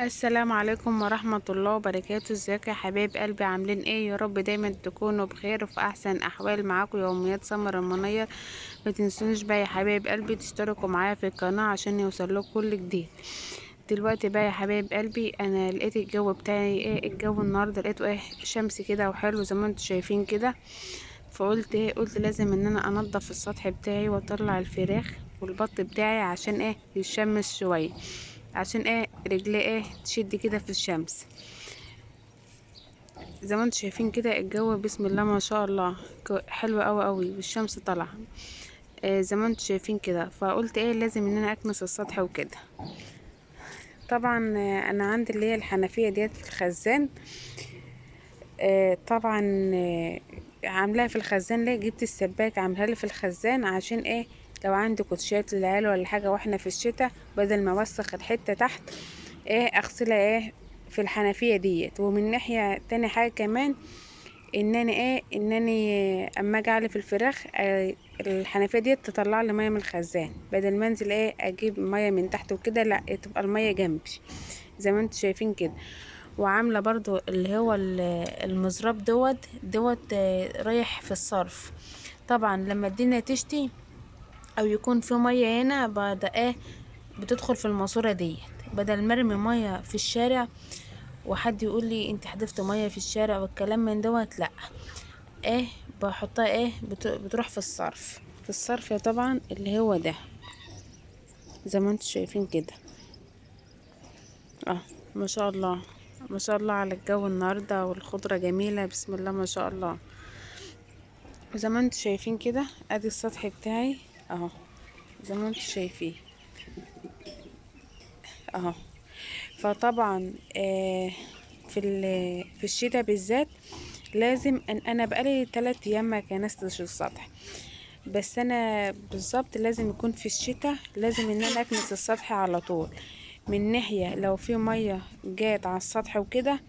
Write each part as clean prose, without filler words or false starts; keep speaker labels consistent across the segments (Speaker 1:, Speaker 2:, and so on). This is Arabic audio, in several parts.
Speaker 1: السلام عليكم ورحمة الله وبركاته. ازيك يا حبايب قلبي؟ عاملين ايه؟ يا رب دايما تكونوا بخير وفي احسن احوال. معاكم يوميات سمر المنير. ما تنسونيش بقى يا حبايب قلبي تشتركوا معايا في القناة عشان يوصلكوا كل جديد. دلوقتي بقى يا حبايب قلبي انا لقيت الجو بتاعي ايه. الجو النهارده لقيته ايه، شمس كده وحلو زي ما انتم شايفين كده. فقلت ايه، قلت لازم ان انا انضف السطح بتاعي واطلع الفراخ والبط بتاعي عشان ايه يشمس شويه، عشان ايه رجليه ايه تشد كده في الشمس. زي ما انتم شايفين كده الجو بسم الله ما شاء الله حلو قوي قوي والشمس طالعه. زي ما انتم شايفين كده، فقلت ايه لازم ان انا اكنس السطح وكده. طبعا انا عندي اللي هي الحنفيه ديت في الخزان. طبعا عاملاها في الخزان. ليه جبت السباك عاملها لي في الخزان؟ عشان ايه، لو عندي كوتشات للعيال ولا حاجه واحنا في الشتاء، بدل ما اوسخ الحته تحت ايه اغسلها ايه في الحنفيه ديت. ومن ناحيه تاني حاجه كمان، انني اما اجي اعلف الفراخ الحنفيه ديت تطلع لي ميه من الخزان، بدل ما انزل ايه اجيب ميه من تحت وكده، لا تبقى الميه جنبي زي ما انتم شايفين كده. وعامله برضو اللي هو المزراب دوت رايح في الصرف. طبعا لما الدنيا تشتي او يكون في ميه هنا بعد ايه بتدخل في الماسوره ديت، بدل مرمي ميه في الشارع وحد يقول لي انت حدفت ميه في الشارع والكلام من دوت، لا ايه بحطها ايه بتروح في الصرف. في الصرف طبعا اللي هو ده زي ما انتم شايفين كده. اه ما شاء الله، ما شاء الله على الجو النهارده، والخضره جميله بسم الله ما شاء الله. وزي ما انتم شايفين كده ادي السطح بتاعي اهو، زي ما انتم شايفين اهو. فطبعا في الشتاء بالذات لازم انا بقالي 3 ايام ما كنستش السطح، بس انا بالظبط لازم يكون في الشتاء لازم ان انا اكنس السطح على طول. من ناحية لو في مية جات على السطح وكده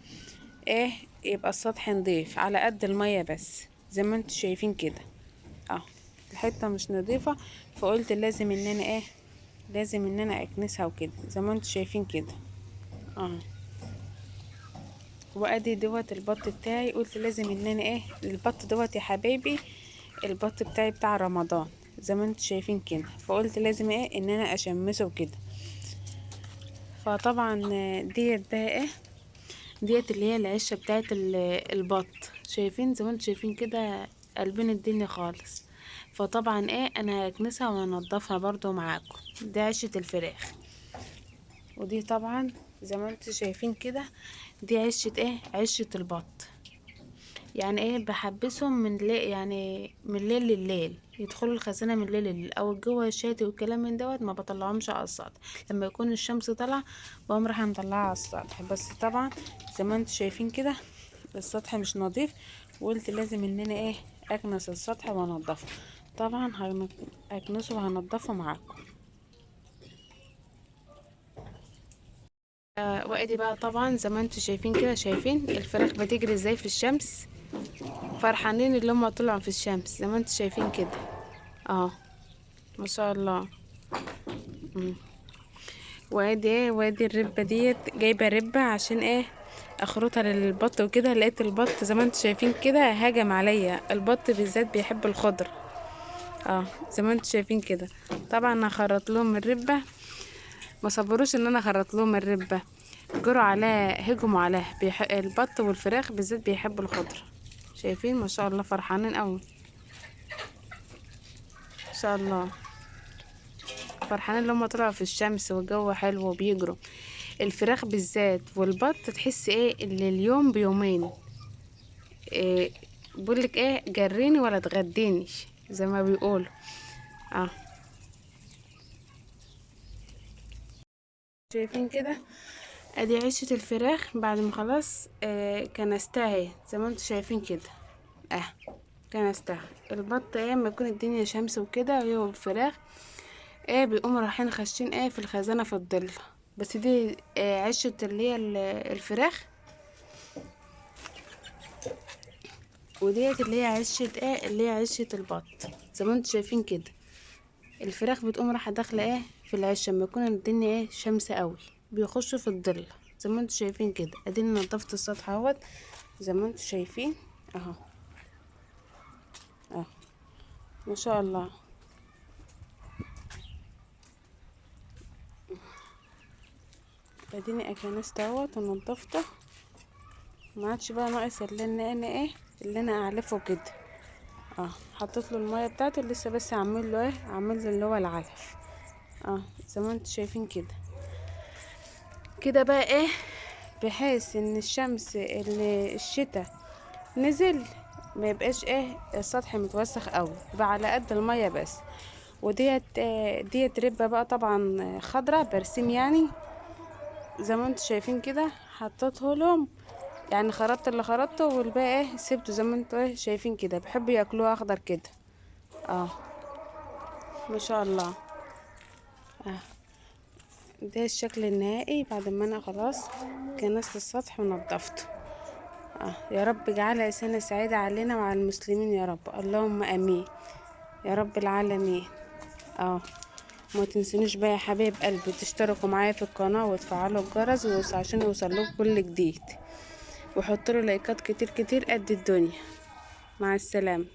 Speaker 1: ايه يبقى السطح نضيف على قد المية، بس زي ما انتم شايفين كده اه الحتة مش نظيفة. فقلت لازم ان انا ايه، لازم ان انا اكنسها وكده زي ما انتم شايفين كده اه. وادي دوت البط بتاعي، قلت لازم ان انا ايه البط دوت يا حبايبي، البط بتاعي بتاع رمضان زي ما انتم شايفين كده. فقلت لازم ايه ان انا اشمسه كده. فطبعا ديت بقى ايه، ديت اللي هي العشه بتاعت البط. شايفين زي ما انتم شايفين كده قلبين الدنيا خالص. فطبعا ايه انا هكنسها وانضفها برضو معاكم. دي عشه الفراخ، ودي طبعا زي ما انتم شايفين كده دي عشه ايه، عشه البط. يعني ايه بحبسهم من ليل، يعني من الليل لليل يدخلوا الخزانة من الليل لليل، او الجو الشاتي والكلام من دوت ما بطلعهمش على السطح. لما يكون الشمس طالعة بقوم رايحة مطلعها على السطح. بس طبعا زي ما انتم شايفين كده السطح مش نظيف، وقلت لازم ان انا ايه اكنس السطح وانضفه. طبعا اكنسه وهنضفه معاكم. وادي بقى طبعا زي ما انتم شايفين كده، شايفين الفراخ بتجري ازاي في الشمس، فرحانين اللي هم طلعوا في الشمس زي ما انتم شايفين كده اه ما شاء الله. مم. وادي ايه، وادي الربة ديت جايبة ربة عشان ايه اخرطها للبط وكده. لقيت البط زي ما انتم شايفين كده هجم عليا. البط بالذات بيحب الخضر اه زي ما انتم شايفين كده. طبعا هخرط لهم الربة، ما صبروش ان انا اخرط لهم الربة، جروا عليها هجموا عليها. البط والفراخ بالذات بيحبوا الخضر. شايفين ما شاء الله فرحانين قوي ما شاء الله، فرحانين اللي هم طلعوا في الشمس والجو حلو وبيجروا. الفراخ بالذات والبط تحس ايه اللي اليوم بيومين إيه، بقولك ايه جريني ولا تغدينيش زي ما بيقولوا اه. شايفين كده ادي عيشة الفراخ بعد ما خلاص كنستها اهي زي ما انتم شايفين كده اه كنستها. البط ايه لما يكون الدنيا شمس وكده هي والفراخ ايه بيقوموا رايحين خاشين ايه في الخزانة في الضلة. بس دي عشة اللي هي الفراخ، وديت اللي هي عشة ايه اللي هي عشة البط زي ما انتم شايفين كده. الفراخ بتقوم رايحة داخلة ايه في العش لما يكون الدنيا ايه شمس قوي، بيخشوا في الضلة زي ما انتوا شايفين كده. اديني نضفت السطح اهوت زي ما انتوا شايفين اهو. اهو ما شاء الله. اديني اكنست اهوت ونضفته. ما عادش بقى ناقص اللي انا ايه اللي انا اعلفه كده. حطيت له الميه بتاعته لسه، بس اعمل له ايه، اعمل له اللي هو العلف. زي ما انتوا شايفين كده. كده بقى ايه، بحيث ان الشمس اللي الشتاء نزل ما يبقاش ايه السطح متوسخ قوي، يبقى على قد الميه بس. وديت ديت ربة بقى طبعا خضرة برسيم يعني، زي ما انتوا شايفين كده. حطيته لهم يعني، خرطت اللي خرطته والباقي ايه سيبته زي ما انتوا ايه شايفين كده. بحبوا ياكلوه اخضر كده. اه ما شاء الله. اه ده الشكل النهائي بعد ما انا خلاص كنست السطح ونضفته. يا رب اجعلها سنة سعيدة علينا وعلى المسلمين يا رب، اللهم امين يا رب العالمين. ما تنسونيش بقى يا حبايب قلبي تشتركوا معايا في القناة وتفعلوا الجرس عشان يوصلكوا كل جديد، وحطوا لايكات كتير كتير قد الدنيا. مع السلامة.